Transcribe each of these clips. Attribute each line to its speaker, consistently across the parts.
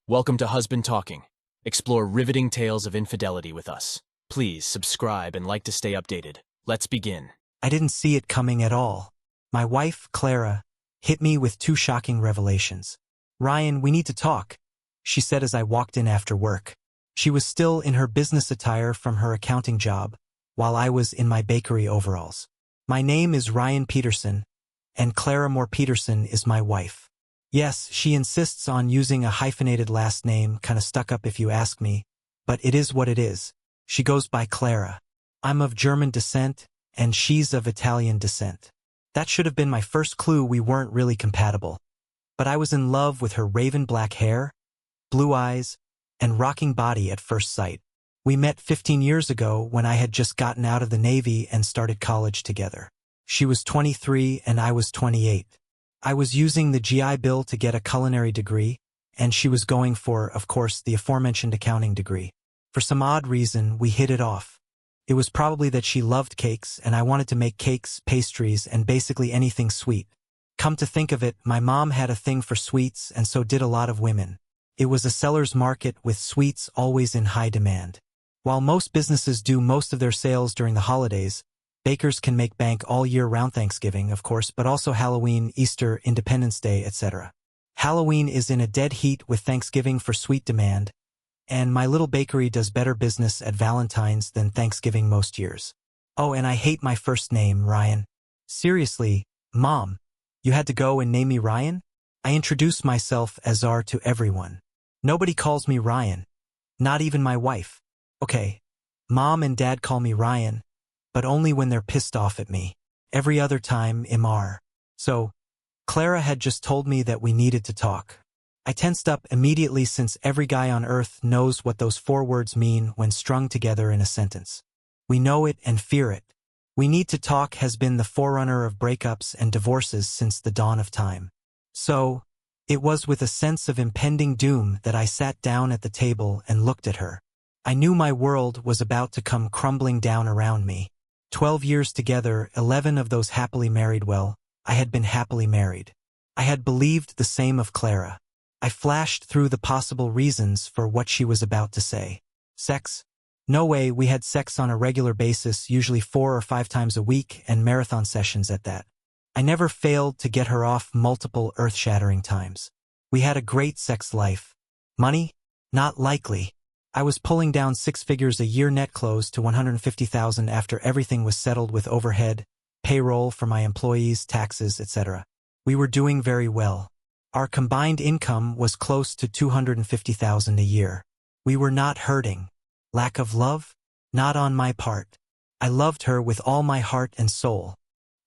Speaker 1: Welcome to Husband Talking. Explore riveting tales of infidelity with us. Please subscribe and like to stay updated. Let's begin.
Speaker 2: I didn't see it coming at all. My wife, Clara, hit me with two shocking revelations. "Ryan, we need to talk," she said as I walked in after work. She was still in her business attire from her accounting job, while I was in my bakery overalls. "My name is Ryan Peterson, and Clara Moore Peterson is my wife." Yes, she insists on using a hyphenated last name, kinda stuck up if you ask me, but it is what it is. She goes by Clara. I'm of German descent, and she's of Italian descent. That should have been my first clue we weren't really compatible. But I was in love with her raven black hair, blue eyes, and rocking body at first sight. We met 15 years ago when I had just gotten out of the Navy and started college together. She was 23 and I was 28. I was using the GI Bill to get a culinary degree, and she was going for, of course, the aforementioned accounting degree. For some odd reason, we hit it off. It was probably that she loved cakes, and I wanted to make cakes, pastries, and basically anything sweet. Come to think of it, my mom had a thing for sweets, and so did a lot of women. It was a seller's market with sweets always in high demand. While most businesses do most of their sales during the holidays, bakers can make bank all year round. Thanksgiving, of course, but also Halloween, Easter, Independence Day, etc. Halloween is in a dead heat with Thanksgiving for sweet demand, and my little bakery does better business at Valentine's than Thanksgiving most years. Oh, and I hate my first name, Ryan. Seriously, Mom, you had to go and name me Ryan? I introduce myself as R to everyone. Nobody calls me Ryan. Not even my wife. Okay, Mom and Dad call me Ryan, but only when they're pissed off at me. Every other time, Imar. So, Clara had just told me that we needed to talk. I tensed up immediately since every guy on earth knows what those four words mean when strung together in a sentence. We know it and fear it. We need to talk has been the forerunner of breakups and divorces since the dawn of time. So, it was with a sense of impending doom that I sat down at the table and looked at her. I knew my world was about to come crumbling down around me. 12 years together, 11 of those happily married. Well, I had been happily married. I had believed the same of Clara. I flashed through the possible reasons for what she was about to say. Sex? No way, we had sex on a regular basis, usually 4 or 5 times a week, and marathon sessions at that. I never failed to get her off multiple earth-shattering times. We had a great sex life. Money? Not likely. I was pulling down 6 figures a year net, close to $150,000 after everything was settled with overhead, payroll for my employees, taxes, etc. We were doing very well. Our combined income was close to $250,000 a year. We were not hurting. Lack of love? Not on my part. I loved her with all my heart and soul.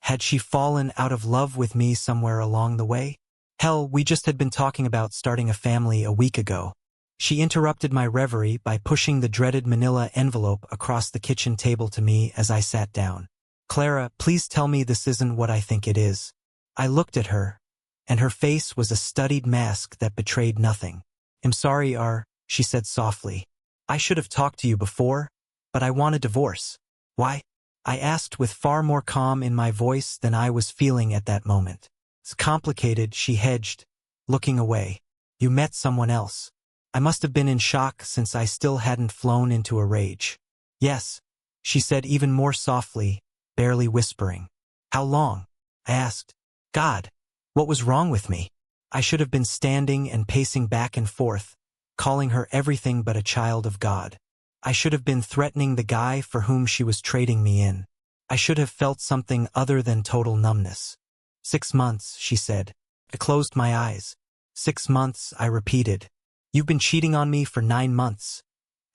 Speaker 2: Had she fallen out of love with me somewhere along the way? Hell, we just had been talking about starting a family a week ago. She interrupted my reverie by pushing the dreaded manila envelope across the kitchen table to me as I sat down. "Clara, please tell me this isn't what I think it is." I looked at her, and her face was a studied mask that betrayed nothing. "I'm sorry, R," she said softly. "I should have talked to you before, but I want a divorce." "Why?" I asked with far more calm in my voice than I was feeling at that moment. "It's complicated," she hedged, looking away. "You met someone else." I must have been in shock since I still hadn't flown into a rage. "Yes," she said even more softly, barely whispering. "How long?" I asked. God, what was wrong with me? I should have been standing and pacing back and forth, calling her everything but a child of God. I should have been threatening the guy for whom she was trading me in. I should have felt something other than total numbness. 6 months, she said. I closed my eyes. 6 months, I repeated. You've been cheating on me for 9 months.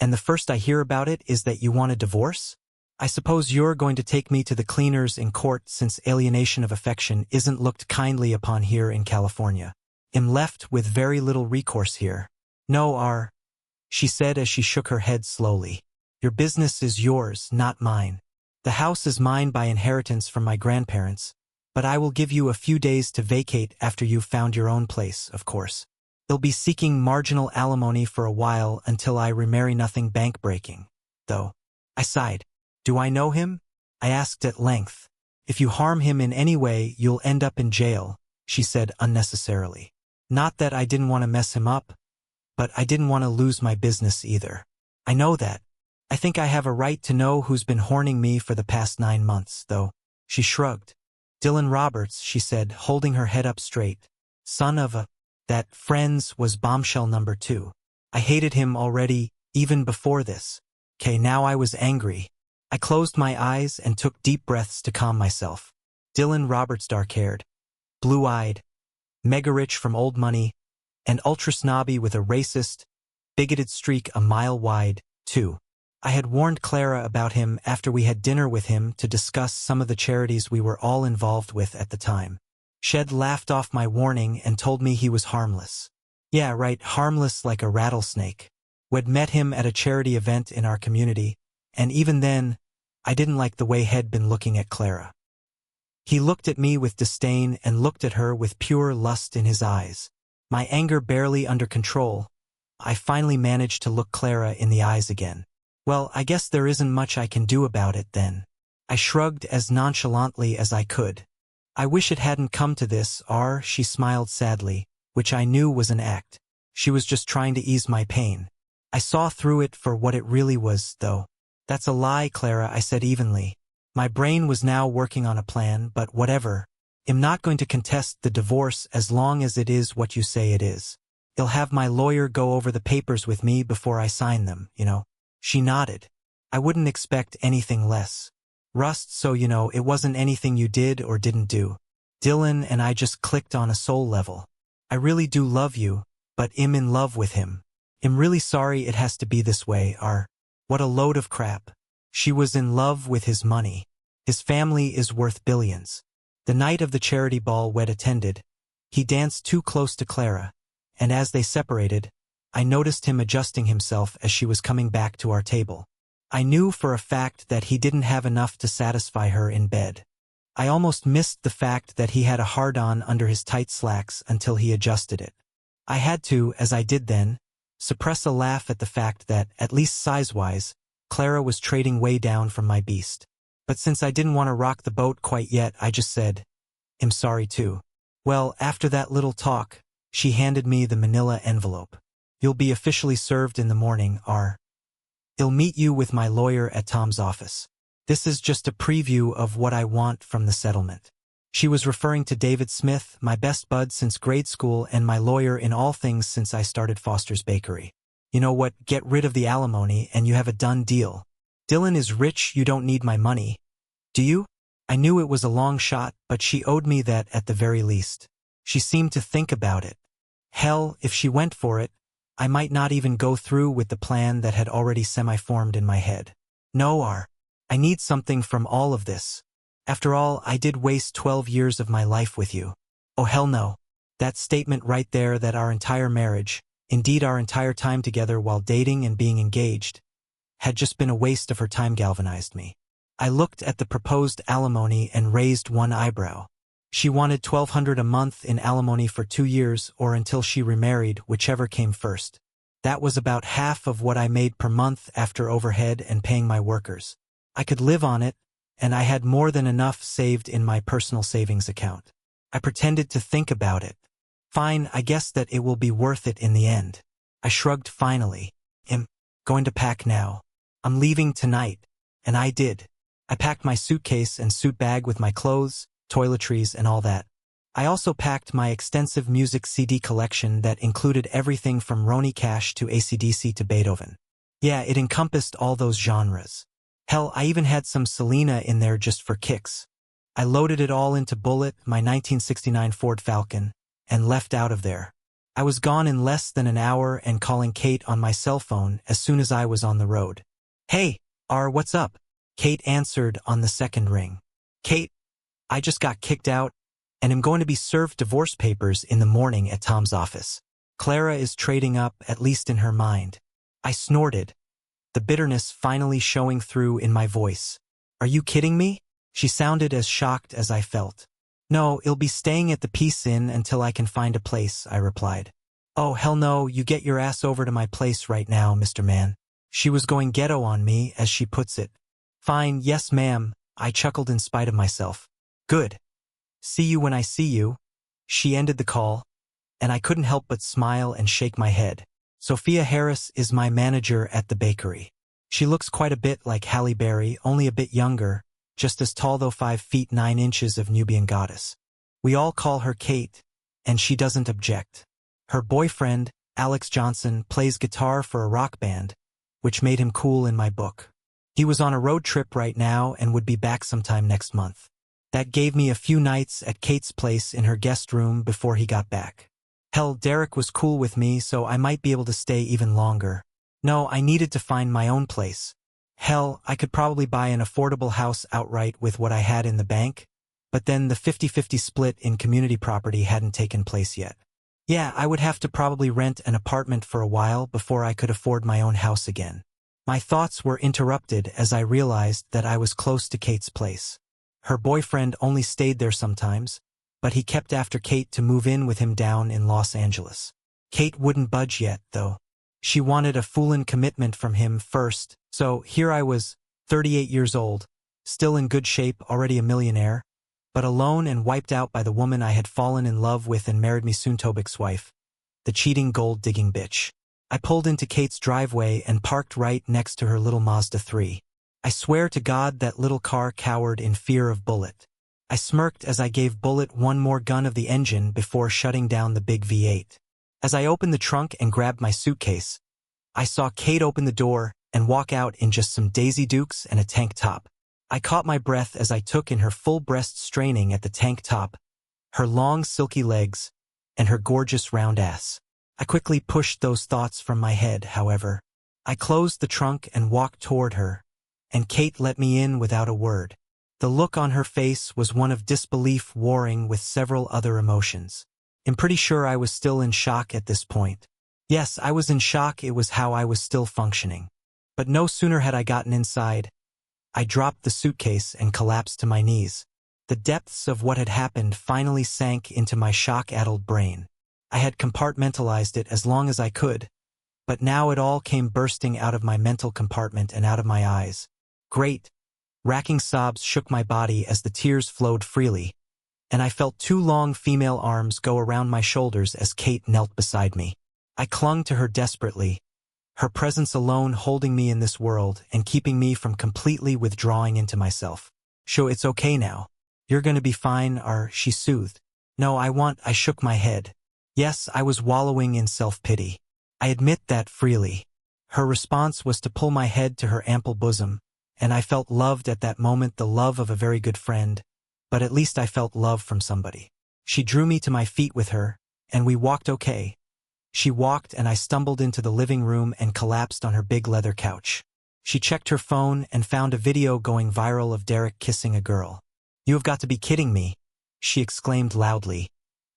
Speaker 2: And the first I hear about it is that you want a divorce? I suppose you're going to take me to the cleaners in court since alienation of affection isn't looked kindly upon here in California. I'm left with very little recourse here. No, R, she said as she shook her head slowly. Your business is yours, not mine. The house is mine by inheritance from my grandparents, but I will give you a few days to vacate after you've found your own place, of course. They'll be seeking marginal alimony for a while until I remarry, nothing bank-breaking, though. I sighed. Do I know him? I asked at length. If you harm him in any way, you'll end up in jail, she said unnecessarily. Not that I didn't want to mess him up, but I didn't want to lose my business either. I know that. I think I have a right to know who's been horning me for the past 9 months, though. She shrugged. Dylan Roberts, she said, holding her head up straight. Son of a... That friends was bombshell number 2. I hated him already, even before this. Now I was angry. I closed my eyes and took deep breaths to calm myself. Dylan Roberts, dark-haired, blue-eyed, mega-rich from old money, and ultra-snobby with a racist, bigoted streak a mile wide, too. I had warned Clara about him after we had dinner with him to discuss some of the charities we were all involved with at the time. Shed laughed off my warning and told me he was harmless. Yeah, right, harmless like a rattlesnake. We'd met him at a charity event in our community, and even then, I didn't like the way he'd been looking at Clara. He looked at me with disdain and looked at her with pure lust in his eyes. My anger barely under control, I finally managed to look Clara in the eyes again. Well, I guess there isn't much I can do about it then. I shrugged as nonchalantly as I could. I wish it hadn't come to this, she smiled sadly, which I knew was an act. She was just trying to ease my pain. I saw through it for what it really was, though. That's a lie, Clara, I said evenly. My brain was now working on a plan, but whatever. I'm not going to contest the divorce as long as it is what you say it is. You'll have my lawyer go over the papers with me before I sign them, you know. She nodded. I wouldn't expect anything less. Rust, so you know, it wasn't anything you did or didn't do. Dylan and I just clicked on a soul level. I really do love you, but I'm in love with him. I'm really sorry it has to be this way, What a load of crap. She was in love with his money. His family is worth billions. The night of the charity ball we'd attended, he danced too close to Clara, and as they separated, I noticed him adjusting himself as she was coming back to our table. I knew for a fact that he didn't have enough to satisfy her in bed. I almost missed the fact that he had a hard-on under his tight slacks until he adjusted it. I had to, as I did then, suppress a laugh at the fact that, at least size-wise, Clara was trading way down from my beast. But since I didn't want to rock the boat quite yet, I just said, I'm sorry too. Well, after that little talk, she handed me the manila envelope. You'll be officially served in the morning, I'll meet you with my lawyer at Tom's office. This is just a preview of what I want from the settlement. She was referring to David Smith, my best bud since grade school and my lawyer in all things since I started Foster's Bakery. You know what, get rid of the alimony and you have a done deal. Dylan is rich, you don't need my money. Do you? I knew it was a long shot, but she owed me that at the very least. She seemed to think about it. Hell, if she went for it, I might not even go through with the plan that had already semi-formed in my head. No, I need something from all of this. After all, I did waste 12 years of my life with you. Oh hell no. That statement right there that our entire marriage, indeed our entire time together while dating and being engaged, had just been a waste of her time galvanized me. I looked at the proposed alimony and raised one eyebrow. She wanted $1,200 a month in alimony for 2 years or until she remarried, whichever came first. That was about half of what I made per month after overhead and paying my workers. I could live on it, and I had more than enough saved in my personal savings account. I pretended to think about it. Fine, I guess that it will be worth it in the end. I shrugged finally. I'm going to pack now. I'm leaving tonight. And I did. I packed my suitcase and suit bag with my clothes, toiletries, and all that. I also packed my extensive music CD collection that included everything from Ronnie Cash to AC/DC to Beethoven. Yeah, it encompassed all those genres. Hell, I even had some Selena in there just for kicks. I loaded it all into Bullet, my 1969 Ford Falcon, and left out of there. I was gone in less than an hour and calling Kate on my cell phone as soon as I was on the road. Hey, what's up? Kate answered on the second ring. Kate, I just got kicked out, and am going to be served divorce papers in the morning at Tom's office. Clara is trading up, at least in her mind. I snorted, the bitterness finally showing through in my voice. Are you kidding me? She sounded as shocked as I felt. No, I'll be staying at the Peace Inn until I can find a place, I replied. Oh, hell no, you get your ass over to my place right now, Mr. Man. She was going ghetto on me, as she puts it. Fine, yes ma'am, I chuckled in spite of myself. Good. See you when I see you. She ended the call, and I couldn't help but smile and shake my head. Sophia Harris is my manager at the bakery. She looks quite a bit like Halle Berry, only a bit younger, just as tall though 5 feet 9 inches of Nubian goddess. We all call her Kate, and she doesn't object. Her boyfriend, Alex Johnson, plays guitar for a rock band, which made him cool in my book. He was on a road trip right now and would be back sometime next month. That gave me a few nights at Kate's place in her guest room before he got back. Hell, Derek was cool with me, so I might be able to stay even longer. No, I needed to find my own place. Hell, I could probably buy an affordable house outright with what I had in the bank, but then the 50-50 split in community property hadn't taken place yet. Yeah, I would have to probably rent an apartment for a while before I could afford my own house again. My thoughts were interrupted as I realized that I was close to Kate's place. Her boyfriend only stayed there sometimes, but he kept after Kate to move in with him down in Los Angeles. Kate wouldn't budge yet, though. She wanted a full-in commitment from him first, so here I was, 38 years old, still in good shape, already a millionaire, but alone and wiped out by the woman I had fallen in love with and married me soon Tobik's wife, the cheating gold-digging bitch. I pulled into Kate's driveway and parked right next to her little Mazda 3. I swear to God that little car cowered in fear of Bullet. I smirked as I gave Bullet one more gun of the engine before shutting down the big V8. As I opened the trunk and grabbed my suitcase, I saw Kate open the door and walk out in just some Daisy Dukes and a tank top. I caught my breath as I took in her full breast straining at the tank top, her long silky legs, and her gorgeous round ass. I quickly pushed those thoughts from my head, however. I closed the trunk and walked toward her, and Kate let me in without a word. The look on her face was one of disbelief warring with several other emotions. I'm pretty sure I was still in shock at this point. Yes, I was in shock. It was how I was still functioning. But no sooner had I gotten inside, I dropped the suitcase and collapsed to my knees. The depths of what had happened finally sank into my shock-addled brain. I had compartmentalized it as long as I could, but now it all came bursting out of my mental compartment and out of my eyes. Great, racking sobs shook my body as the tears flowed freely, and I felt 2 long female arms go around my shoulders as Kate knelt beside me. I clung to her desperately, her presence alone holding me in this world and keeping me from completely withdrawing into myself. "So it's okay now. You're gonna be fine," she soothed. "No, I shook my head. Yes, I was wallowing in self-pity. I admit that freely." Her response was to pull my head to her ample bosom, and I felt loved at that moment, the love of a very good friend, but at least I felt love from somebody. She drew me to my feet with her, and we walked okay. She walked and I stumbled into the living room and collapsed on her big leather couch. She checked her phone and found a video going viral of Derek kissing a girl. "You have got to be kidding me," she exclaimed loudly,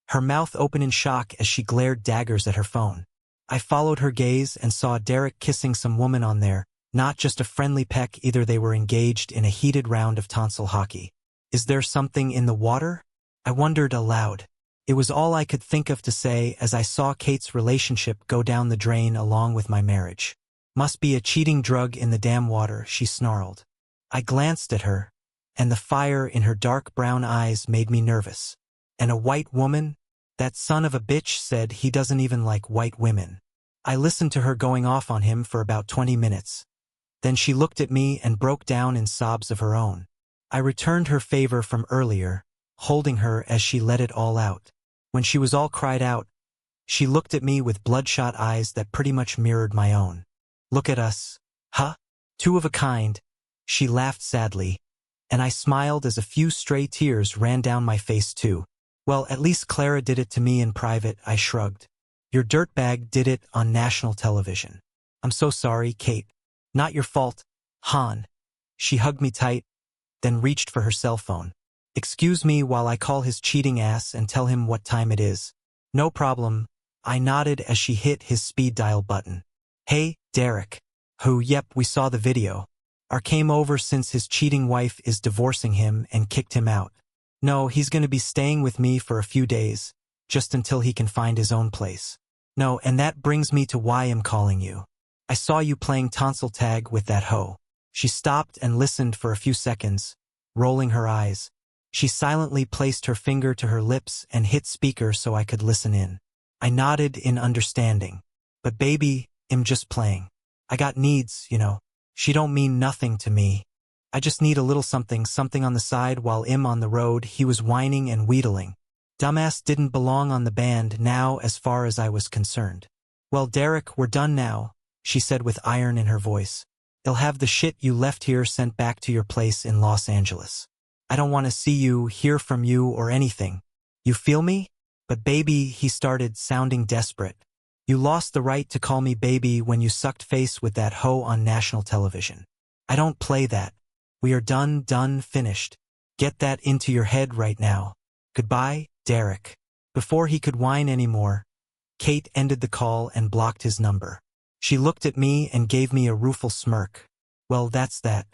Speaker 2: her mouth open in shock as she glared daggers at her phone. I followed her gaze and saw Derek kissing some woman on there, not just a friendly peck either. They were engaged in a heated round of tonsil hockey. "Is there something in the water?" I wondered aloud. It was all I could think of to say as I saw Kate's relationship go down the drain along with my marriage. "Must be a cheating drug in the damn water," she snarled. I glanced at her, and the fire in her dark brown eyes made me nervous. "And a white woman? That son of a bitch said he doesn't even like white women." I listened to her going off on him for about 20 minutes. Then she looked at me and broke down in sobs of her own. I returned her favor from earlier, holding her as she let it all out. When she was all cried out, she looked at me with bloodshot eyes that pretty much mirrored my own. "Look at us. Huh? 2 of a kind." She laughed sadly, and I smiled as a few stray tears ran down my face too. "Well, at least Clara did it to me in private," I shrugged. "Your dirtbag did it on national television." "I'm so sorry, Kate. Not your fault, Han." She hugged me tight, then reached for her cell phone. "Excuse me while I call his cheating ass and tell him what time it is." "No problem," I nodded as she hit his speed dial button. "Hey, Derek." "Who? Yep, we saw the video. Came over since his cheating wife is divorcing him and kicked him out. No, he's gonna be staying with me for a few days, just until he can find his own place. No, and that brings me to why I'm calling you. I saw you playing tonsil tag with that hoe." She stopped and listened for a few seconds, rolling her eyes. She silently placed her finger to her lips and hit speaker so I could listen in. I nodded in understanding. But baby, I'm just playing. I got needs, you know. She don't mean nothing to me. I just need a little something on the side while I'm on the road. He was whining and wheedling. Dumbass didn't belong on the band now as far as I was concerned. Well, Derek, we're done now, she said with iron in her voice. They'll have the shit you left here sent back to your place in Los Angeles. I don't want to see you, hear from you, or anything. You feel me? But baby, he started, sounding desperate. You lost the right to call me baby when you sucked face with that hoe on national television. I don't play that. We are done, finished. Get that into your head right now. Goodbye, Derek. Before he could whine anymore, Kate ended the call and blocked his number. She looked at me and gave me a rueful smirk. Well, that's that.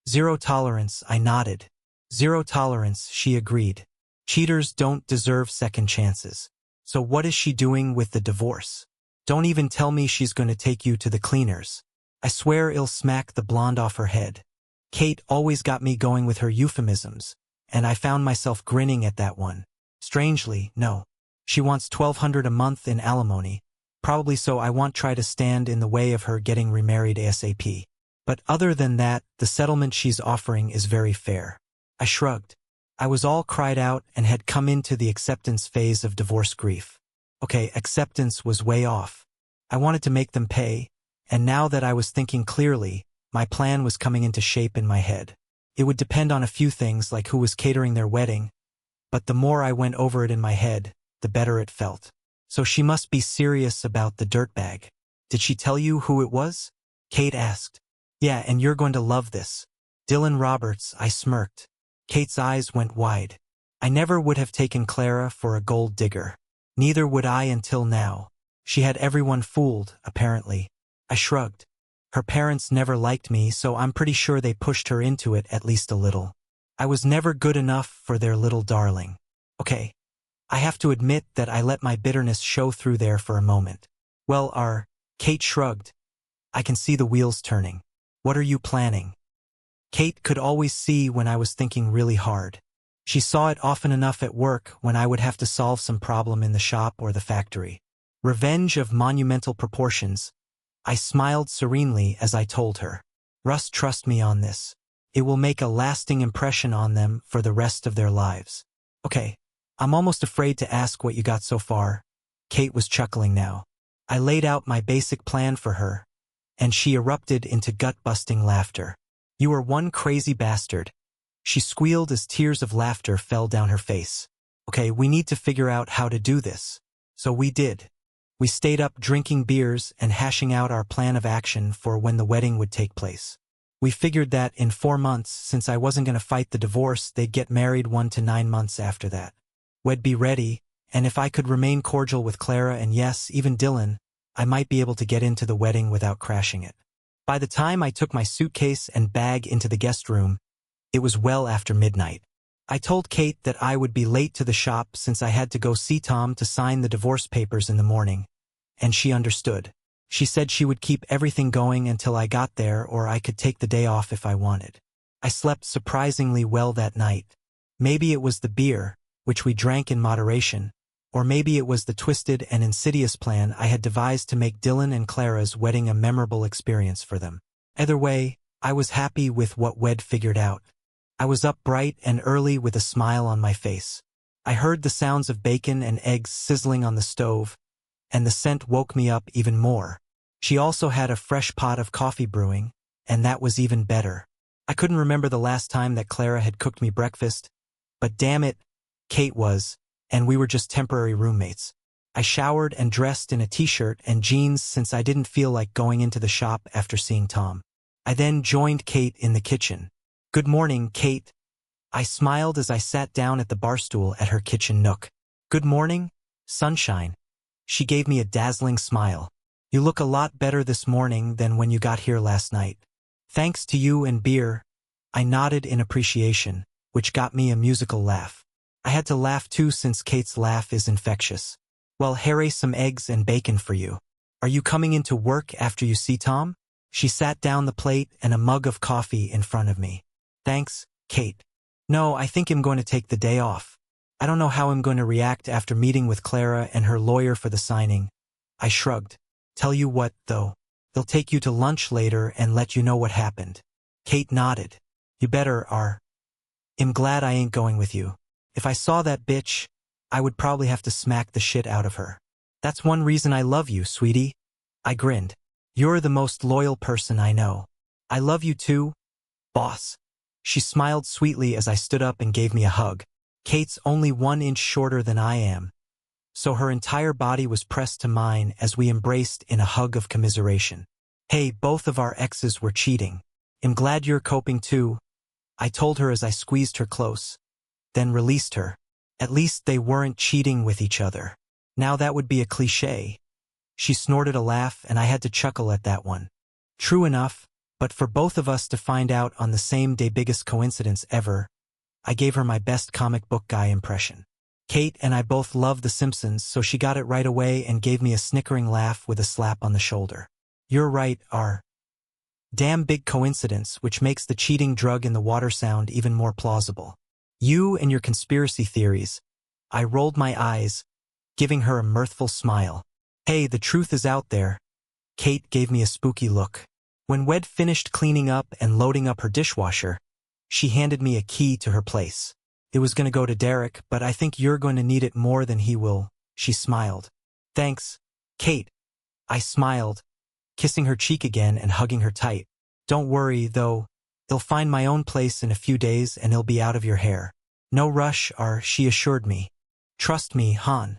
Speaker 2: Zero tolerance, I nodded. Zero tolerance, she agreed. Cheaters don't deserve second chances. So what is she doing with the divorce? Don't even tell me she's going to take you to the cleaners. I swear I'll smack the blonde off her head. Kate always got me going with her euphemisms, and I found myself grinning at that one. Strangely, no. She wants $1,200 a month in alimony, probably so I won't try to stand in the way of her getting remarried ASAP. But other than that, the settlement she's offering is very fair. I shrugged. I was all cried out and had come into the acceptance phase of divorce grief. Okay, acceptance was way off. I wanted to make them pay, and now that I was thinking clearly, my plan was coming into shape in my head. It would depend on a few things like who was catering their wedding, but the more I went over it in my head, the better it felt. So she must be serious about the dirtbag. Did she tell you who it was? Kate asked. Yeah, and you're going to love this. Dylan Roberts, I smirked. Kate's eyes went wide. I never would have taken Clara for a gold digger. Neither would I until now. She had everyone fooled, apparently. I shrugged. Her parents never liked me, so I'm pretty sure they pushed her into it at least a little. I was never good enough for their little darling. Okay. I have to admit that I let my bitterness show through there for a moment. Well, Kate shrugged. I can see the wheels turning. What are you planning? Kate could always see when I was thinking really hard. She saw it often enough at work when I would have to solve some problem in the shop or the factory. Revenge of monumental proportions. I smiled serenely as I told her. Russ, trust me on this. It will make a lasting impression on them for the rest of their lives. Okay, I'm almost afraid to ask what you got so far. Kate was chuckling now. I laid out my basic plan for her, and she erupted into gut-busting laughter. You are one crazy bastard. She squealed as tears of laughter fell down her face. Okay, we need to figure out how to do this. So we did. We stayed up drinking beers and hashing out our plan of action for when the wedding would take place. We figured that in 4 months, since I wasn't going to fight the divorce, they'd get married 1 to 9 months after that. We'd be ready, and if I could remain cordial with Clara and yes, even Dylan, I might be able to get into the wedding without crashing it. By the time I took my suitcase and bag into the guest room, it was well after midnight. I told Kate that I would be late to the shop since I had to go see Tom to sign the divorce papers in the morning, and she understood. She said she would keep everything going until I got there or I could take the day off if I wanted. I slept surprisingly well that night. Maybe it was the beer, which we drank in moderation, or maybe it was the twisted and insidious plan I had devised to make Dylan and Clara's wedding a memorable experience for them. Either way, I was happy with what we'd figured out. I was up bright and early with a smile on my face. I heard the sounds of bacon and eggs sizzling on the stove, and the scent woke me up even more. She also had a fresh pot of coffee brewing, and that was even better. I couldn't remember the last time that Clara had cooked me breakfast, but damn it, Kate was, and we were just temporary roommates. I showered and dressed in a t-shirt and jeans since I didn't feel like going into the shop after seeing Tom. I then joined Kate in the kitchen. Good morning, Kate. I smiled as I sat down at the bar stool at her kitchen nook. Good morning, sunshine. She gave me a dazzling smile. You look a lot better this morning than when you got here last night. Thanks to you and beer. I nodded in appreciation, which got me a musical laugh. I had to laugh too since Kate's laugh is infectious. Well, Harry, some eggs and bacon for you. Are you coming into work after you see Tom? She sat down the plate and a mug of coffee in front of me. Thanks, Kate. No, I think I'm going to take the day off. I don't know how I'm going to react after meeting with Clara and her lawyer for the signing. I shrugged. Tell you what, though. They'll take you to lunch later and let you know what happened. Kate nodded. You better are. I'm glad I ain't going with you. If I saw that bitch, I would probably have to smack the shit out of her. That's one reason I love you, sweetie. I grinned. You're the most loyal person I know. I love you too, boss. She smiled sweetly as I stood up and gave me a hug. Kate's only 1 inch shorter than I am, so her entire body was pressed to mine as we embraced in a hug of commiseration. Hey, both of our exes were cheating. I'm glad you're coping too, I told her as I squeezed her close, then released her. At least they weren't cheating with each other. Now that would be a cliché. She snorted a laugh and I had to chuckle at that one. True enough, but for both of us to find out on the same day, biggest coincidence ever, I gave her my best comic book guy impression. Kate and I both love The Simpsons, so she got it right away and gave me a snickering laugh with a slap on the shoulder. You're right, R. Damn big coincidence, which makes the cheating drug in the water sound even more plausible. You and your conspiracy theories. I rolled my eyes, giving her a mirthful smile. Hey, the truth is out there. Kate gave me a spooky look. When Wed finished cleaning up and loading up her dishwasher, she handed me a key to her place. It was going to go to Derek, but I think you're going to need it more than he will, she smiled. Thanks, Kate. I smiled, kissing her cheek again and hugging her tight. Don't worry, though. I'll find my own place in a few days and it'll be out of your hair. No rush, R, she assured me. Trust me, Han.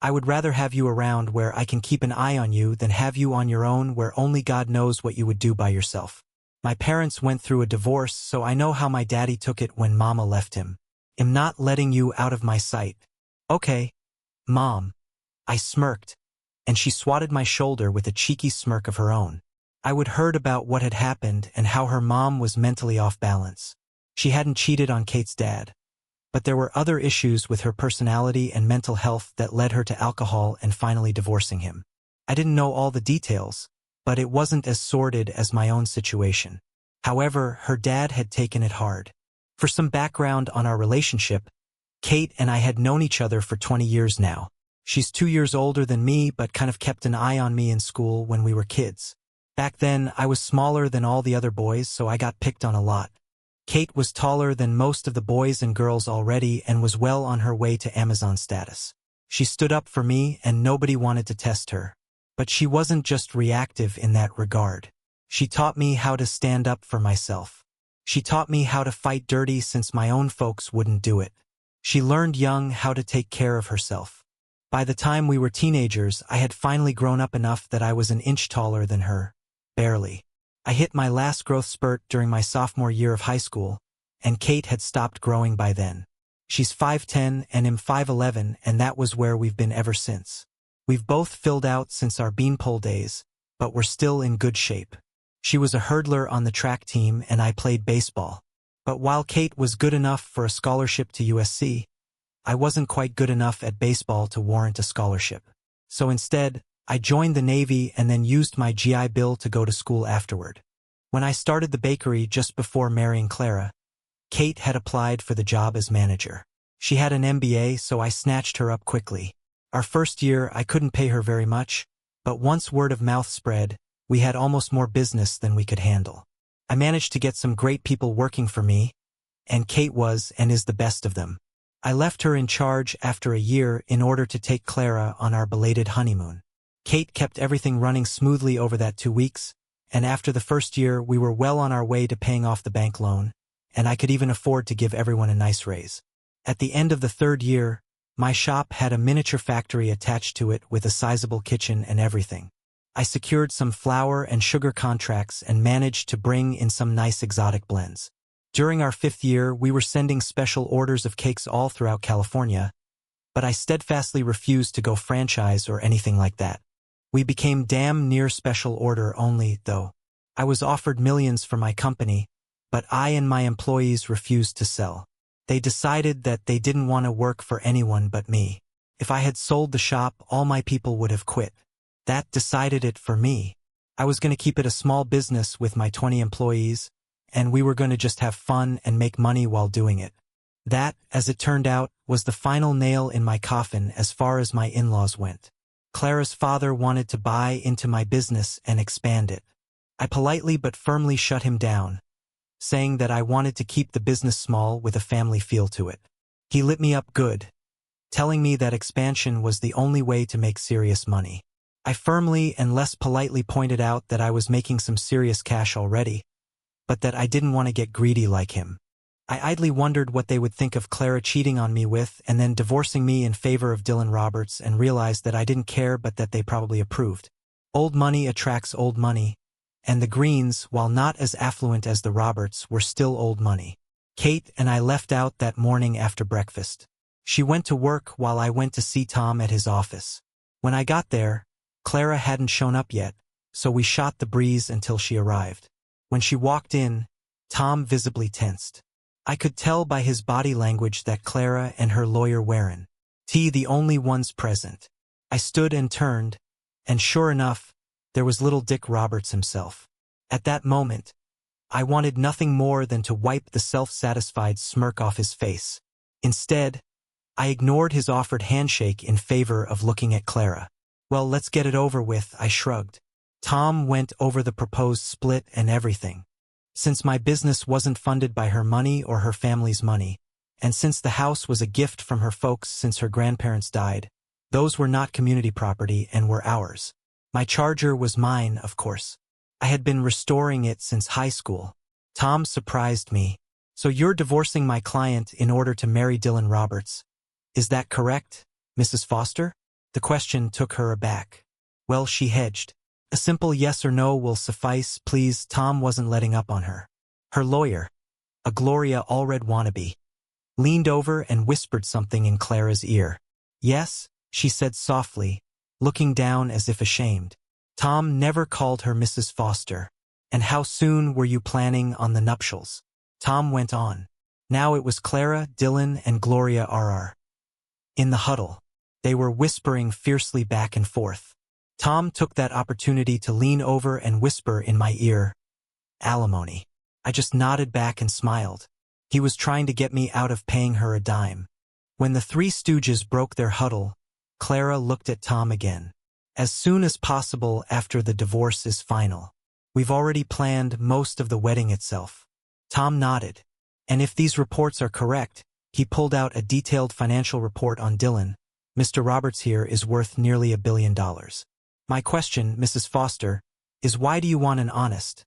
Speaker 2: I would rather have you around where I can keep an eye on you than have you on your own where only God knows what you would do by yourself. My parents went through a divorce, so I know how my daddy took it when Mama left him. I'm not letting you out of my sight. Okay, Mom. I smirked, and she swatted my shoulder with a cheeky smirk of her own. I would heard about what had happened and how her mom was mentally off balance. She hadn't cheated on Kate's dad, but there were other issues with her personality and mental health that led her to alcohol and finally divorcing him. I didn't know all the details, but it wasn't as sordid as my own situation. However, her dad had taken it hard. For some background on our relationship, Kate and I had known each other for 20 years now. She's 2 years older than me, but kind of kept an eye on me in school when we were kids. Back then, I was smaller than all the other boys, so I got picked on a lot. Kate was taller than most of the boys and girls already and was well on her way to Amazon status. She stood up for me and nobody wanted to test her. But she wasn't just reactive in that regard. She taught me how to stand up for myself. She taught me how to fight dirty since my own folks wouldn't do it. She learned young how to take care of herself. By the time we were teenagers, I had finally grown up enough that I was an inch taller than her. Barely. I hit my last growth spurt during my sophomore year of high school, and Kate had stopped growing by then. She's 5'10" and I'm 5'11", and that was where we've been ever since. We've both filled out since our beanpole days, but we're still in good shape. She was a hurdler on the track team and I played baseball. But while Kate was good enough for a scholarship to USC, I wasn't quite good enough at baseball to warrant a scholarship. So instead, I joined the Navy and then used my GI Bill to go to school afterward. When I started the bakery just before marrying Clara, Kate had applied for the job as manager. She had an MBA, so I snatched her up quickly. Our first year, I couldn't pay her very much, but once word of mouth spread, we had almost more business than we could handle. I managed to get some great people working for me, and Kate was and is the best of them. I left her in charge after a year in order to take Clara on our belated honeymoon. Kate kept everything running smoothly over that 2 weeks, and after the first year we were well on our way to paying off the bank loan, and I could even afford to give everyone a nice raise. At the end of the 3rd year, my shop had a miniature factory attached to it with a sizable kitchen and everything. I secured some flour and sugar contracts and managed to bring in some nice exotic blends. During our 5th year, we were sending special orders of cakes all throughout California, but I steadfastly refused to go franchise or anything like that. We became damn near special order only, though. I was offered millions for my company, but I and my employees refused to sell. They decided that they didn't want to work for anyone but me. If I had sold the shop, all my people would have quit. That decided it for me. I was going to keep it a small business with my 20 employees, and we were going to just have fun and make money while doing it. That, as it turned out, was the final nail in my coffin as far as my in-laws went. Clara's father wanted to buy into my business and expand it. I politely but firmly shut him down, saying that I wanted to keep the business small with a family feel to it. He lit me up good, telling me that expansion was the only way to make serious money. I firmly and less politely pointed out that I was making some serious cash already, but that I didn't want to get greedy like him. I idly wondered what they would think of Clara cheating on me with and then divorcing me in favor of Dylan Roberts, and realized that I didn't care but that they probably approved. Old money attracts old money, and the Greens, while not as affluent as the Roberts, were still old money. Kate and I left out that morning after breakfast. She went to work while I went to see Tom at his office. When I got there, Clara hadn't shown up yet, so we shot the breeze until she arrived. When she walked in, Tom visibly tensed. I could tell by his body language that Clara and her lawyer weren't the only ones present. I stood and turned, and sure enough, there was little Dick Roberts himself. At that moment, I wanted nothing more than to wipe the self-satisfied smirk off his face. Instead, I ignored his offered handshake in favor of looking at Clara. Well, let's get it over with, I shrugged. Tom went over the proposed split and everything. Since my business wasn't funded by her money or her family's money, and since the house was a gift from her folks since her grandparents died, those were not community property and were ours. My Charger was mine, of course. I had been restoring it since high school. Tom surprised me. So you're divorcing my client in order to marry Dylan Roberts. Is that correct, Mrs. Foster? The question took her aback. Well, she hedged. A simple yes or no will suffice, please. Tom wasn't letting up on her. Her lawyer, a Gloria Allred wannabe, leaned over and whispered something in Clara's ear. Yes, she said softly, looking down as if ashamed. Tom never called her Mrs. Foster. And how soon were you planning on the nuptials? Tom went on. Now it was Clara, Dylan, and Gloria R.R. In the huddle, they were whispering fiercely back and forth. Tom took that opportunity to lean over and whisper in my ear, alimony. I just nodded back and smiled. He was trying to get me out of paying her a dime. When the three stooges broke their huddle, Clara looked at Tom again. As soon as possible after the divorce is final. We've already planned most of the wedding itself. Tom nodded. And if these reports are correct, he pulled out a detailed financial report on Dylan. Mr. Roberts here is worth nearly $1 billion. My question, Mrs. Foster, is why do you want an honest,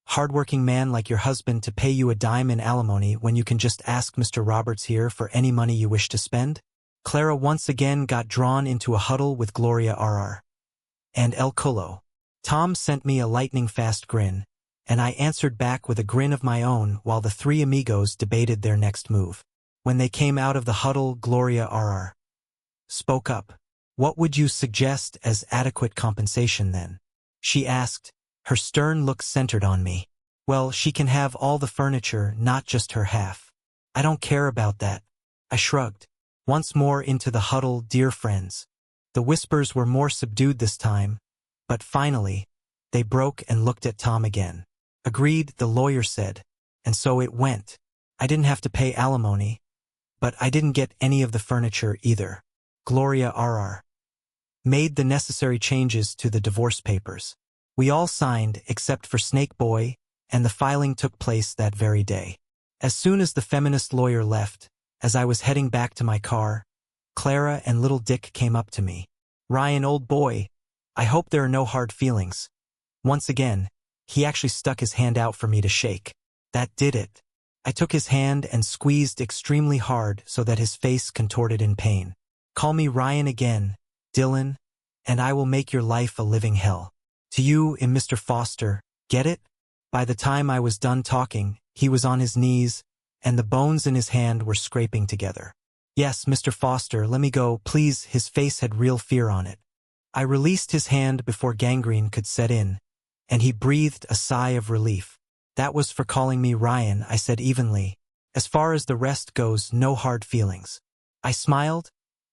Speaker 2: hardworking man like your husband to pay you a dime in alimony when you can just ask Mr. Roberts here for any money you wish to spend? Clara once again got drawn into a huddle with Gloria R.R. and El Culo. Tom sent me a lightning-fast grin, and I answered back with a grin of my own while the three amigos debated their next move. When they came out of the huddle, Gloria R.R. spoke up. What would you suggest as adequate compensation then? She asked, her stern look centered on me. Well, she can have all the furniture, not just her half. I don't care about that. I shrugged. Once more into the huddle, dear friends. The whispers were more subdued this time, but finally, they broke and looked at Tom again. Agreed, the lawyer said, and so it went. I didn't have to pay alimony, but I didn't get any of the furniture either. Gloria R.R. made the necessary changes to the divorce papers. We all signed except for Snake Boy, and the filing took place that very day. As soon as the feminist lawyer left, as I was heading back to my car, Clara and little Dick came up to me. Ryan, old boy, I hope there are no hard feelings. Once again, he actually stuck his hand out for me to shake. That did it. I took his hand and squeezed extremely hard so that his face contorted in pain. Call me Ryan again, Dylan, and I will make your life a living hell. To you, Mr. Foster, get it? By the time I was done talking, he was on his knees, and the bones in his hand were scraping together. Yes, Mr. Foster, let me go, please. His face had real fear on it. I released his hand before gangrene could set in, and he breathed a sigh of relief. That was for calling me Ryan, I said evenly. As far as the rest goes, no hard feelings. I smiled,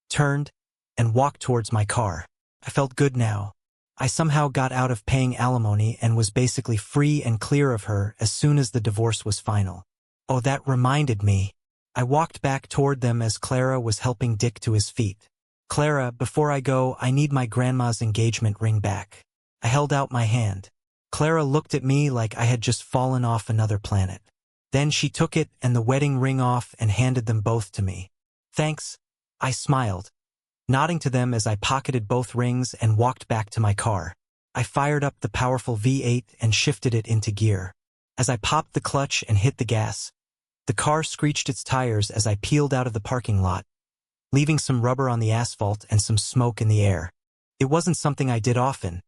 Speaker 2: turned, and walked towards my car. I felt good now. I somehow got out of paying alimony and was basically free and clear of her as soon as the divorce was final. Oh, that reminded me. I walked back toward them as Clara was helping Dick to his feet. Clara, before I go, I need my grandma's engagement ring back. I held out my hand. Clara looked at me like I had just fallen off another planet. Then she took it and the wedding ring off and handed them both to me. Thanks, I smiled, nodding to them as I pocketed both rings and walked back to my car. I fired up the powerful V8 and shifted it into gear. As I popped the clutch and hit the gas, the car screeched its tires as I peeled out of the parking lot, leaving some rubber on the asphalt and some smoke in the air. It wasn't something I did often,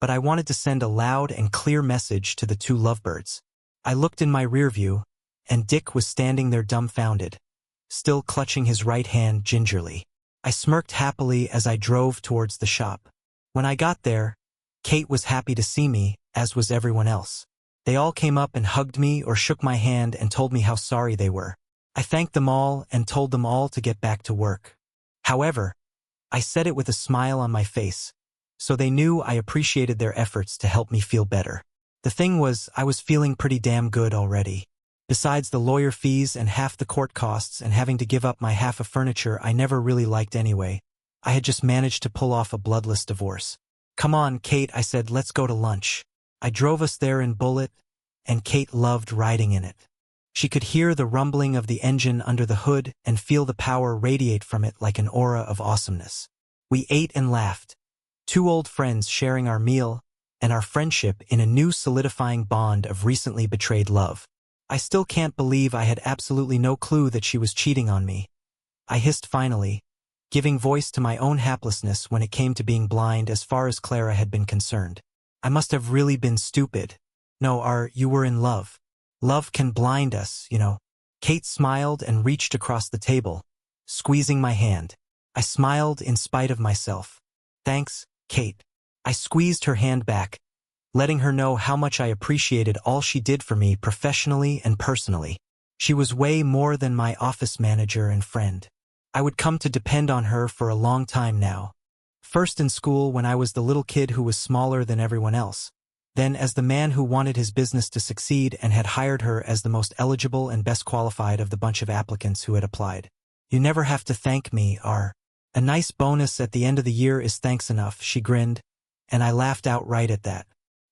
Speaker 2: but I wanted to send a loud and clear message to the two lovebirds. I looked in my rearview, and Dick was standing there dumbfounded, still clutching his right hand gingerly. I smirked happily as I drove towards the shop. When I got there, Kate was happy to see me, as was everyone else. They all came up and hugged me or shook my hand and told me how sorry they were. I thanked them all and told them all to get back to work. However, I said it with a smile on my face, so they knew I appreciated their efforts to help me feel better. The thing was, I was feeling pretty damn good already. Besides the lawyer fees and half the court costs and having to give up my half of furniture I never really liked anyway, I had just managed to pull off a bloodless divorce. Come on, Kate, I said, let's go to lunch. I drove us there in Bullet, and Kate loved riding in it. She could hear the rumbling of the engine under the hood and feel the power radiate from it like an aura of awesomeness. We ate and laughed, two old friends sharing our meal and our friendship in a new solidifying bond of recently betrayed love. I still can't believe I had absolutely no clue that she was cheating on me. I hissed finally, giving voice to my own haplessness when it came to being blind as far as Clara had been concerned. I must have really been stupid. No, you were in love. Love can blind us, you know. Kate smiled and reached across the table, squeezing my hand. I smiled in spite of myself. Thanks, Kate. I squeezed her hand back, letting her know how much I appreciated all she did for me professionally and personally. She was way more than my office manager and friend. I would come to depend on her for a long time now. First in school when I was the little kid who was smaller than everyone else. Then as the man who wanted his business to succeed and had hired her as the most eligible and best qualified of the bunch of applicants who had applied. You never have to thank me, R. A nice bonus at the end of the year is thanks enough, she grinned, and I laughed outright at that.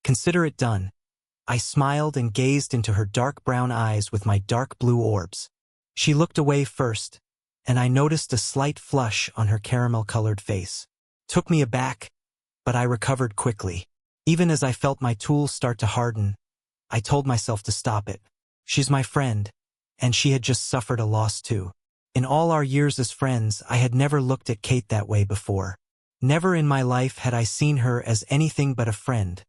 Speaker 2: Consider it done. I smiled and gazed into her dark brown eyes with my dark blue orbs. She looked away first, and I noticed a slight flush on her caramel-colored face. Took me aback, but I recovered quickly. Even as I felt my tools start to harden, I told myself to stop it. She's my friend, and she had just suffered a loss too. In all our years as friends, I had never looked at Kate that way before. Never in my life had I seen her as anything but a friend,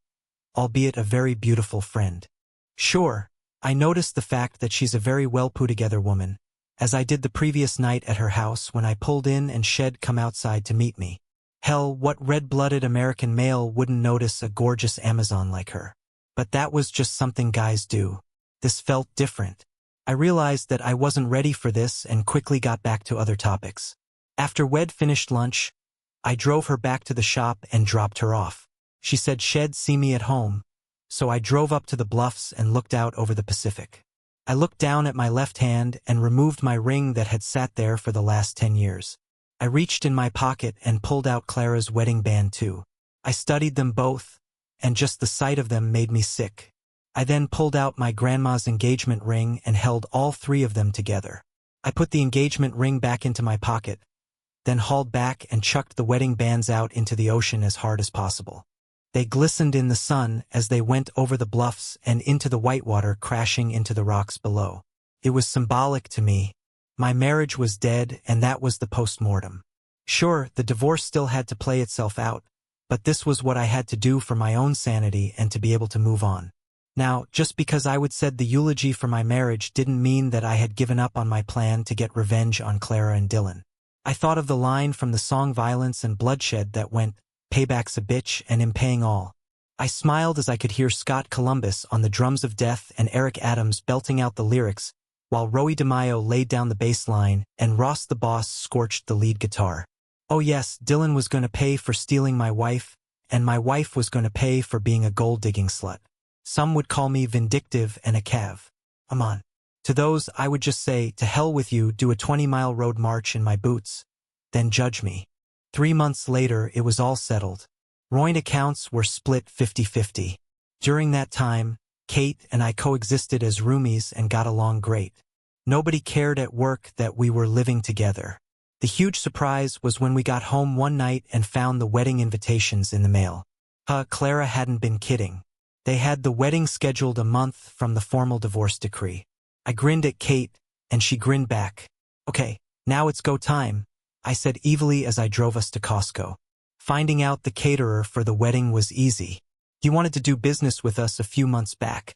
Speaker 2: albeit a very beautiful friend. Sure, I noticed the fact that she's a very well put-together woman, as I did the previous night at her house when I pulled in and she'd come outside to meet me. Hell, what red-blooded American male wouldn't notice a gorgeous Amazon like her? But that was just something guys do. This felt different. I realized that I wasn't ready for this and quickly got back to other topics. After we'd finished lunch, I drove her back to the shop and dropped her off. She said she'd see me at home, so I drove up to the bluffs and looked out over the Pacific. I looked down at my left hand and removed my ring that had sat there for the last 10 years. I reached in my pocket and pulled out Clara's wedding band too. I studied them both, and just the sight of them made me sick. I then pulled out my grandma's engagement ring and held all three of them together. I put the engagement ring back into my pocket, then hauled back and chucked the wedding bands out into the ocean as hard as possible. They glistened in the sun as they went over the bluffs and into the whitewater, crashing into the rocks below. It was symbolic to me. My marriage was dead, and that was the post-mortem. Sure, the divorce still had to play itself out, but this was what I had to do for my own sanity and to be able to move on. Now, just because I would said the eulogy for my marriage didn't mean that I had given up on my plan to get revenge on Clara and Dylan. I thought of the line from the song Violence and Bloodshed that went, "Payback's a bitch and I'm paying all." I smiled as I could hear Scott Columbus on the drums of death and Eric Adams belting out the lyrics, while Roy DeMaio laid down the bass line and Ross the Boss scorched the lead guitar. Oh yes, Dylan was going to pay for stealing my wife, and my wife was going to pay for being a gold-digging slut. Some would call me vindictive and a cav. I'm on. To those, I would just say, to hell with you, do a 20-mile road march in my boots, then judge me. 3 months later, it was all settled. Joint accounts were split 50-50. During that time, Kate and I coexisted as roomies and got along great. Nobody cared at work that we were living together. The huge surprise was when we got home one night and found the wedding invitations in the mail. Clara hadn't been kidding. They had the wedding scheduled a month from the formal divorce decree. I grinned at Kate, and she grinned back. "Okay, now it's go time," I said evilly as I drove us to Costco. Finding out the caterer for the wedding was easy. He wanted to do business with us a few months back,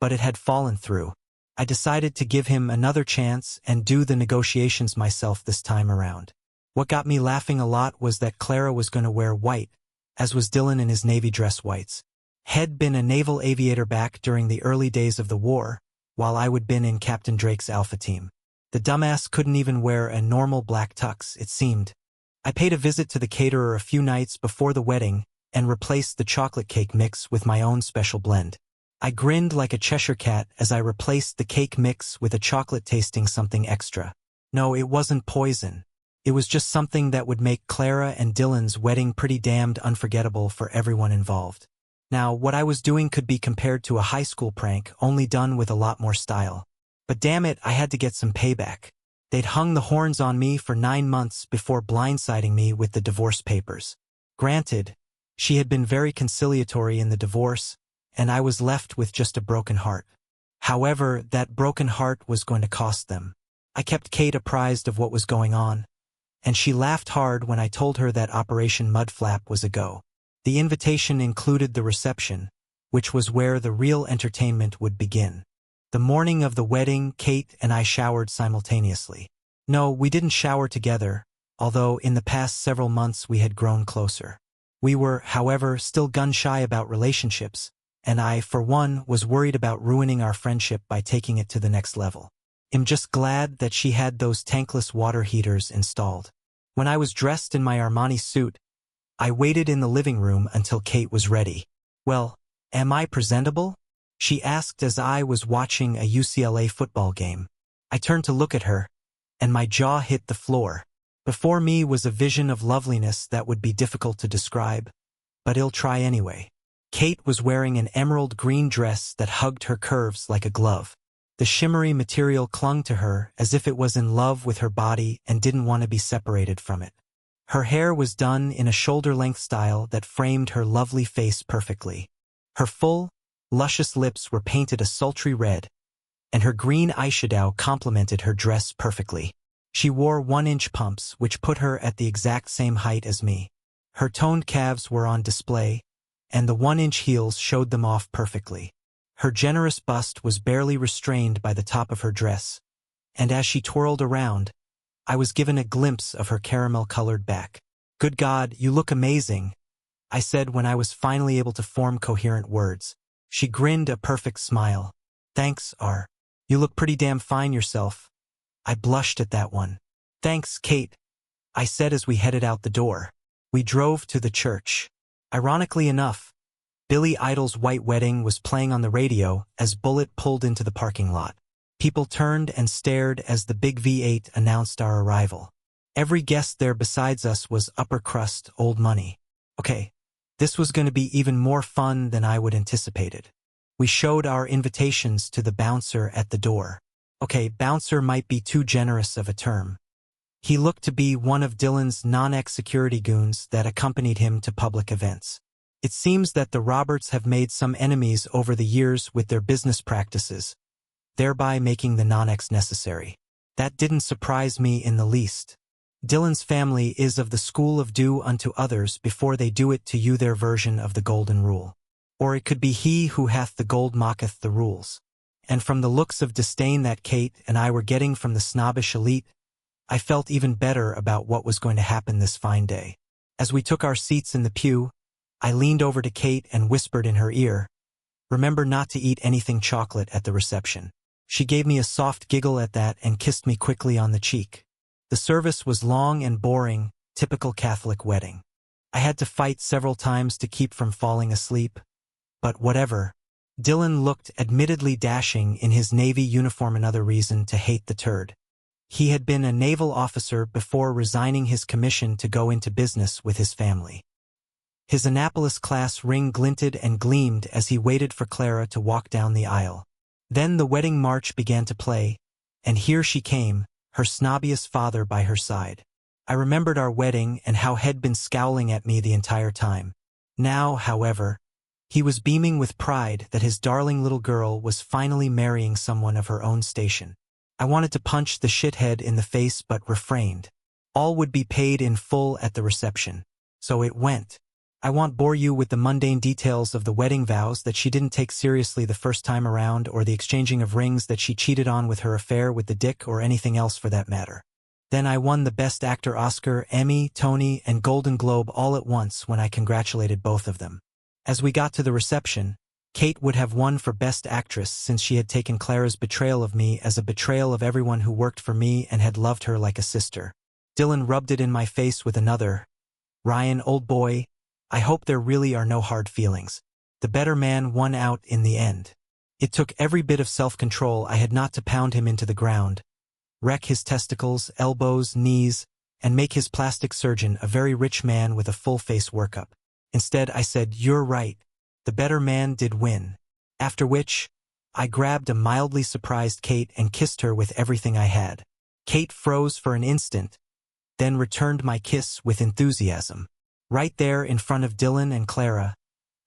Speaker 2: but it had fallen through. I decided to give him another chance and do the negotiations myself this time around. What got me laughing a lot was that Clara was going to wear white, as was Dylan in his Navy dress whites. Had been a naval aviator back during the early days of the war, while I would been in Captain Drake's Alpha team. The dumbass couldn't even wear a normal black tux, it seemed. I paid a visit to the caterer a few nights before the wedding and replaced the chocolate cake mix with my own special blend. I grinned like a Cheshire cat as I replaced the cake mix with a chocolate tasting something extra. No, it wasn't poison. It was just something that would make Clara and Dylan's wedding pretty damned unforgettable for everyone involved. Now, what I was doing could be compared to a high school prank, only done with a lot more style. But damn it, I had to get some payback. They'd hung the horns on me for 9 months before blindsiding me with the divorce papers. Granted, she had been very conciliatory in the divorce, and I was left with just a broken heart. However, that broken heart was going to cost them. I kept Kate apprised of what was going on, and she laughed hard when I told her that Operation Mudflap was a go. The invitation included the reception, which was where the real entertainment would begin. The morning of the wedding, Kate and I showered simultaneously. No, we didn't shower together, although in the past several months we had grown closer. We were, however, still gun-shy about relationships, and I, for one, was worried about ruining our friendship by taking it to the next level. I'm just glad that she had those tankless water heaters installed. When I was dressed in my Armani suit, I waited in the living room until Kate was ready. "Well, am I presentable?" she asked as I was watching a UCLA football game. I turned to look at her, and my jaw hit the floor. Before me was a vision of loveliness that would be difficult to describe, but I'll try anyway. Kate was wearing an emerald green dress that hugged her curves like a glove. The shimmery material clung to her as if it was in love with her body and didn't want to be separated from it. Her hair was done in a shoulder-length style that framed her lovely face perfectly. Her full, luscious lips were painted a sultry red, and her green eyeshadow complemented her dress perfectly. She wore 1-inch pumps, which put her at the exact same height as me. Her toned calves were on display, and the 1-inch heels showed them off perfectly. Her generous bust was barely restrained by the top of her dress, and as she twirled around, I was given a glimpse of her caramel-colored back. "Good God, you look amazing," I said when I was finally able to form coherent words. She grinned a perfect smile. "Thanks, R. You look pretty damn fine yourself." I blushed at that one. "Thanks, Kate," I said as we headed out the door. We drove to the church. Ironically enough, Billy Idol's White Wedding was playing on the radio as Bullet pulled into the parking lot. People turned and stared as the big V8 announced our arrival. Every guest there besides us was upper crust old money. Okay, this was going to be even more fun than I would anticipated. We showed our invitations to the bouncer at the door. Okay, bouncer might be too generous of a term. He looked to be one of Dylan's non-ex-security goons that accompanied him to public events. It seems that the Roberts have made some enemies over the years with their business practices, thereby making the non-ex necessary. That didn't surprise me in the least. Dylan's family is of the school of do unto others before they do it to you, their version of the golden rule. Or it could be he who hath the gold mocketh the rules. And from the looks of disdain that Kate and I were getting from the snobbish elite, I felt even better about what was going to happen this fine day. As we took our seats in the pew, I leaned over to Kate and whispered in her ear, "Remember not to eat anything chocolate at the reception." She gave me a soft giggle at that and kissed me quickly on the cheek. The service was long and boring, typical Catholic wedding. I had to fight several times to keep from falling asleep, but whatever. Dylan looked admittedly dashing in his Navy uniform, another reason to hate the turd. He had been a naval officer before resigning his commission to go into business with his family. His Annapolis-class ring glinted and gleamed as he waited for Clara to walk down the aisle. Then the wedding march began to play, and here she came, her snobbiest father by her side. I remembered our wedding and how he'd been scowling at me the entire time. Now, however, he was beaming with pride that his darling little girl was finally marrying someone of her own station. I wanted to punch the shithead in the face but refrained. All would be paid in full at the reception. So it went. I won't bore you with the mundane details of the wedding vows that she didn't take seriously the first time around, or the exchanging of rings that she cheated on with her affair with the Dick, or anything else for that matter. Then I won the Best Actor Oscar, Emmy, Tony, and Golden Globe all at once when I congratulated both of them. As we got to the reception, Kate would have won for Best Actress since she had taken Clara's betrayal of me as a betrayal of everyone who worked for me and had loved her like a sister. Dylan rubbed it in my face with another. Ryan, old boy, I hope there really are no hard feelings. The better man won out in the end. It took every bit of self-control I had not to pound him into the ground, wreck his testicles, elbows, knees, and make his plastic surgeon a very rich man with a full-face workup. Instead, I said, "You're right. The better man did win." After which, I grabbed a mildly surprised Kate and kissed her with everything I had. Kate froze for an instant, then returned my kiss with enthusiasm. Right there in front of Dylan and Clara,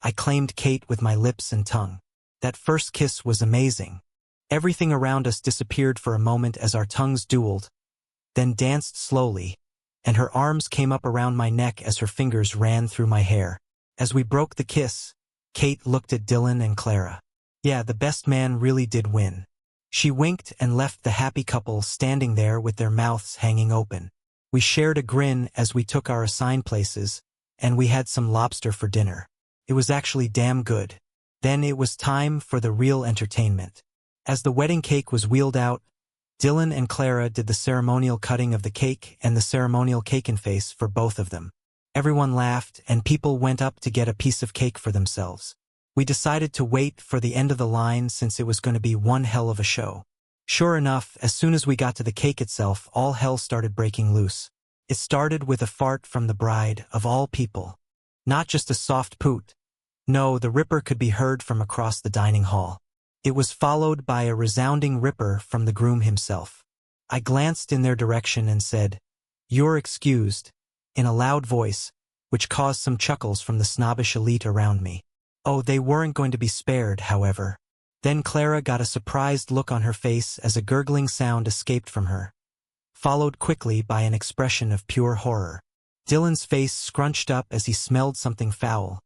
Speaker 2: I claimed Kate with my lips and tongue. That first kiss was amazing. Everything around us disappeared for a moment as our tongues dueled, then danced slowly, and her arms came up around my neck as her fingers ran through my hair. As we broke the kiss, Kate looked at Dylan and Clara. Yeah, the best man really did win. She winked and left the happy couple standing there with their mouths hanging open. We shared a grin as we took our assigned places, and we had some lobster for dinner. It was actually damn good. Then it was time for the real entertainment. As the wedding cake was wheeled out, Dylan and Clara did the ceremonial cutting of the cake and the ceremonial cake and face for both of them. Everyone laughed, and people went up to get a piece of cake for themselves. We decided to wait for the end of the line since it was going to be one hell of a show. Sure enough, as soon as we got to the cake itself, all hell started breaking loose. It started with a fart from the bride, of all people. Not just a soft poot. No, the ripper could be heard from across the dining hall. It was followed by a resounding ripper from the groom himself. I glanced in their direction and said, "You're excused," in a loud voice, which caused some chuckles from the snobbish elite around me. Oh, they weren't going to be spared, however. Then Clara got a surprised look on her face as a gurgling sound escaped from her, followed quickly by an expression of pure horror. Dylan's face scrunched up as he smelled something foul,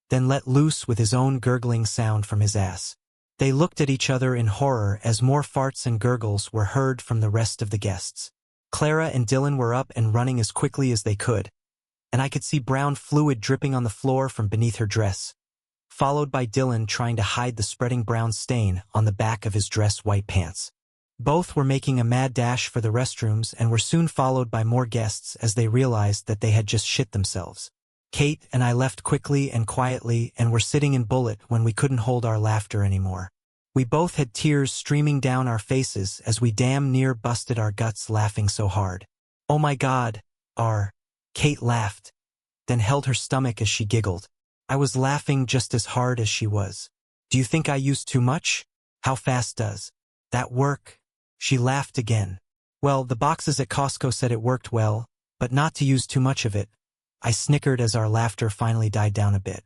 Speaker 2: then let loose with his own gurgling sound from his ass. They looked at each other in horror as more farts and gurgles were heard from the rest of the guests. Clara and Dylan were up and running as quickly as they could, and I could see brown fluid dripping on the floor from beneath her dress, followed by Dylan trying to hide the spreading brown stain on the back of his dress white pants. Both were making a mad dash for the restrooms and were soon followed by more guests as they realized that they had just shit themselves. Kate and I left quickly and quietly and were sitting in Bullet when we couldn't hold our laughter anymore. We both had tears streaming down our faces as we damn near busted our guts laughing so hard. "Oh my God, Kate laughed, then held her stomach as she giggled. I was laughing just as hard as she was. "Do you think I used too much? How fast does that work?" She laughed again. "Well, the boxes at Costco said it worked well, but not to use too much of it." I snickered as our laughter finally died down a bit.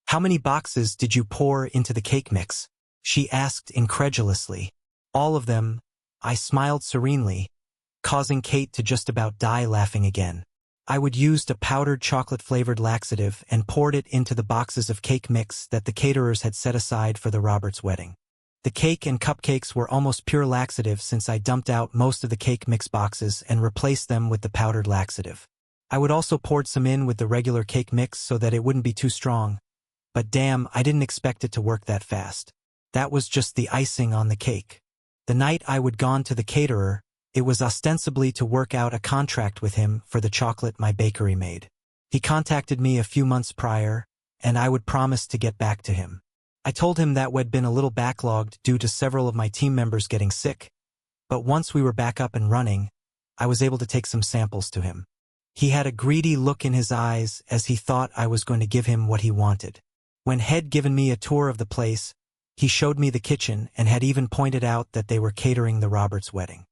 Speaker 2: "How many boxes did you pour into the cake mix?" she asked incredulously. "All of them," I smiled serenely, causing Kate to just about die laughing again. I would used a powdered chocolate-flavored laxative and poured it into the boxes of cake mix that the caterers had set aside for the Roberts wedding. The cake and cupcakes were almost pure laxative since I dumped out most of the cake mix boxes and replaced them with the powdered laxative. I would also poured some in with the regular cake mix so that it wouldn't be too strong. But damn, I didn't expect it to work that fast. That was just the icing on the cake. The night I would gone to the caterer, it was ostensibly to work out a contract with him for the chocolate my bakery made. He contacted me a few months prior, and I would promise to get back to him. I told him that we'd been a little backlogged due to several of my team members getting sick, but once we were back up and running, I was able to take some samples to him. He had a greedy look in his eyes as he thought I was going to give him what he wanted. When He'd given me a tour of the place, he showed me the kitchen and had even pointed out that they were catering the Roberts wedding.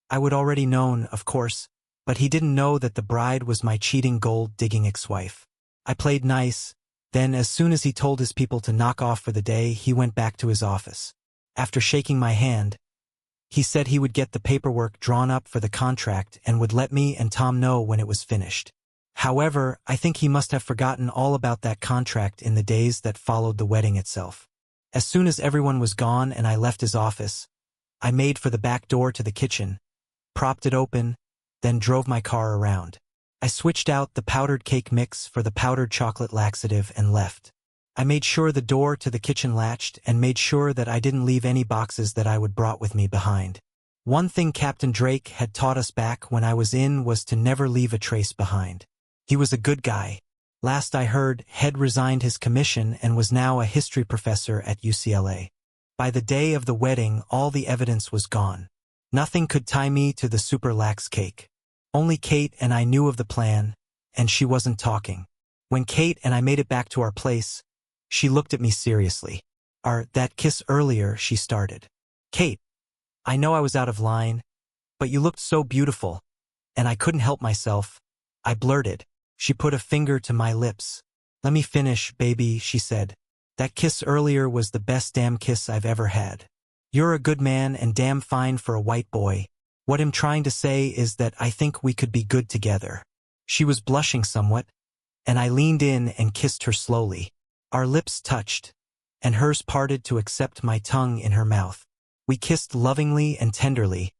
Speaker 2: I would already known, of course, but he didn't know that the bride was my cheating gold-digging ex-wife. I played nice. Then, as soon as he told his people to knock off for the day, he went back to his office. After shaking my hand, he said he would get the paperwork drawn up for the contract and would let me and Tom know when it was finished. However, I think he must have forgotten all about that contract in the days that followed the wedding itself. As soon as everyone was gone and I left his office, I made for the back door to the kitchen, propped it open, then drove my car around. I switched out the powdered cake mix for the powdered chocolate laxative and left. I made sure the door to the kitchen latched and made sure that I didn't leave any boxes that I would brought with me behind. One thing Captain Drake had taught us back when I was in was to never leave a trace behind. He was a good guy. Last I heard, He'd resigned his commission and was now a history professor at UCLA. By the day of the wedding, all the evidence was gone. Nothing could tie me to the super lax cake. Only Kate and I knew of the plan, and she wasn't talking. When Kate and I made it back to our place, she looked at me seriously. That kiss earlier, she started. Kate, I know I was out of line, but you looked so beautiful, and I couldn't help myself. I blurted. She put a finger to my lips. Let me finish, baby, she said. That kiss earlier was the best damn kiss I've ever had. You're a good man and damn fine for a white boy. What I'm trying to say is that I think we could be good together. She was blushing somewhat, and I leaned in and kissed her slowly. Our lips touched, and hers parted to accept my tongue in her mouth. We kissed lovingly and tenderly,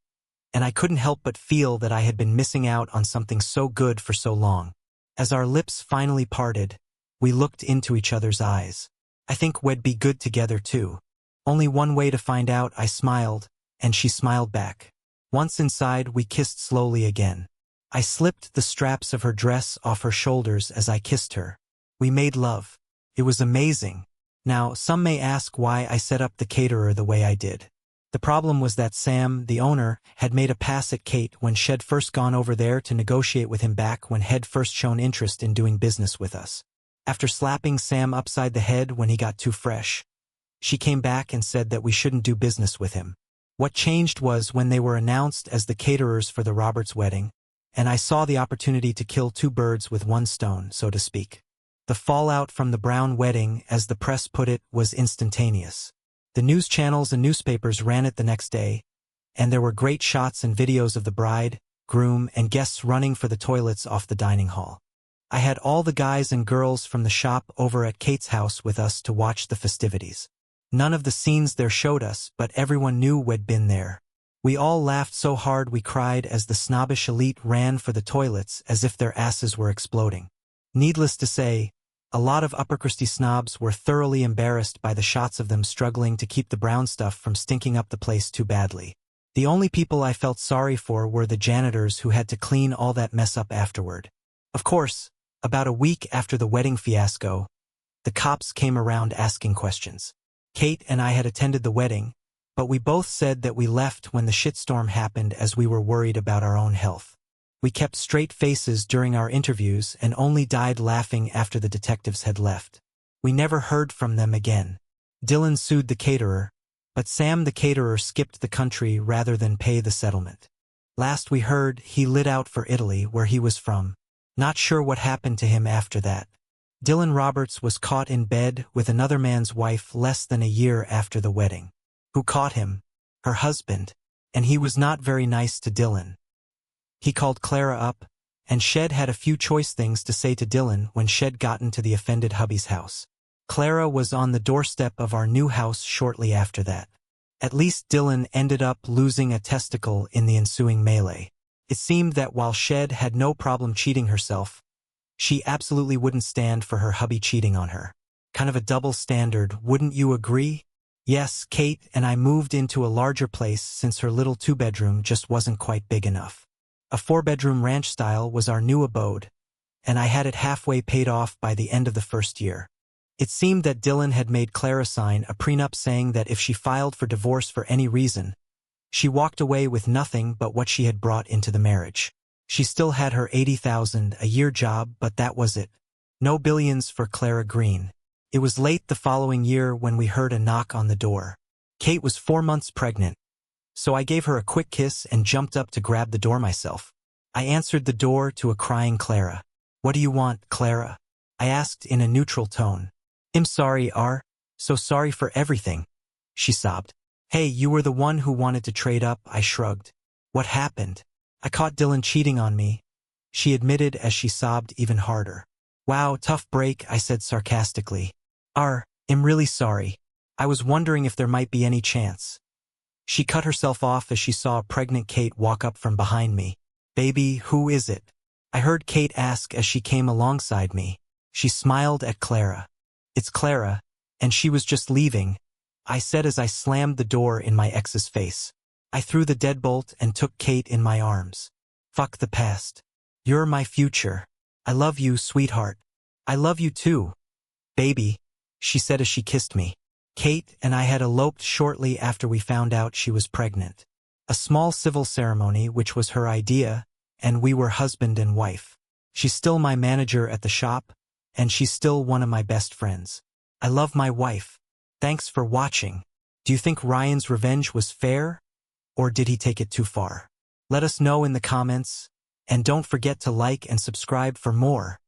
Speaker 2: and I couldn't help but feel that I had been missing out on something so good for so long. As our lips finally parted, we looked into each other's eyes. I think we'd be good together too. Only one way to find out, I smiled, and she smiled back. Once inside, we kissed slowly again. I slipped the straps of her dress off her shoulders as I kissed her. We made love. It was amazing. Now, some may ask why I set up the caterer the way I did. The problem was that Sam, the owner, had made a pass at Kate when she'd first gone over there to negotiate with him back when He'd first shown interest in doing business with us. After slapping Sam upside the head when he got too fresh, she came back and said that we shouldn't do business with him. What changed was when they were announced as the caterers for the Roberts wedding, and I saw the opportunity to kill two birds with one stone, so to speak. The fallout from the Brown wedding, as the press put it, was instantaneous. The news channels and newspapers ran it the next day, and there were great shots and videos of the bride, groom, and guests running for the toilets off the dining hall. I had all the guys and girls from the shop over at Kate's house with us to watch the festivities. None of the scenes there showed us, but everyone knew we'd been there. We all laughed so hard we cried as the snobbish elite ran for the toilets as if their asses were exploding. Needless to say, a lot of upper-crusty snobs were thoroughly embarrassed by the shots of them struggling to keep the brown stuff from stinking up the place too badly. The only people I felt sorry for were the janitors who had to clean all that mess up afterward. Of course, about a week after the wedding fiasco, the cops came around asking questions. Kate and I had attended the wedding, but we both said that we left when the shitstorm happened as we were worried about our own health. We kept straight faces during our interviews and only died laughing after the detectives had left. We never heard from them again. Dylan sued the caterer, but Sam the caterer skipped the country rather than pay the settlement. Last we heard, he lit out for Italy, where he was from. Not sure what happened to him after that. Dylan Roberts was caught in bed with another man's wife less than a year after the wedding. Who caught him? Her husband. And he was not very nice to Dylan. He called Clara up, and Shed had a few choice things to say to Dylan when Shed got into the offended hubby's house. Clara was on the doorstep of our new house shortly after that. At least Dylan ended up losing a testicle in the ensuing melee. It seemed that while Shed had no problem cheating herself, she absolutely wouldn't stand for her hubby cheating on her. Kind of a double standard, wouldn't you agree? Yes, Kate and I moved into a larger place since her little two-bedroom just wasn't quite big enough. A 4-bedroom ranch style was our new abode, and I had it halfway paid off by the end of the first year. It seemed that Dylan had made Clara sign a prenup saying that if she filed for divorce for any reason, She walked away with nothing but what she had brought into the marriage. She still had her 80,000 a year job, but that was it. No billions for Clara Green. It was late the following year when we heard a knock on the door. Kate was 4 months pregnant, so I gave her a quick kiss and jumped up to grab the door myself. I answered the door to a crying Clara. "What do you want, Clara?" I asked in a neutral tone. "I'm sorry, so sorry for everything," she sobbed. "Hey, you were the one who wanted to trade up," I shrugged. "What happened?" "I caught Dylan cheating on me," she admitted as she sobbed even harder. "Wow, tough break," I said sarcastically. I'm really sorry. I was wondering if there might be any chance." She cut herself off as she saw a pregnant Kate walk up from behind me. "Baby, who is it?" I heard Kate ask as she came alongside me. She smiled at Clara. "It's Clara, and she was just leaving," I said as I slammed the door in my ex's face. I threw the deadbolt and took Kate in my arms. "Fuck the past. You're my future. I love you, sweetheart." "I love you too, baby," she said as she kissed me. Kate and I had eloped shortly after we found out she was pregnant. A small civil ceremony, which was her idea, and we were husband and wife. She's still my manager at the shop, and she's still one of my best friends. I love my wife. Thanks for watching. Do you think Ryan's revenge was fair, or did he take it too far? Let us know in the comments, and don't forget to like and subscribe for more.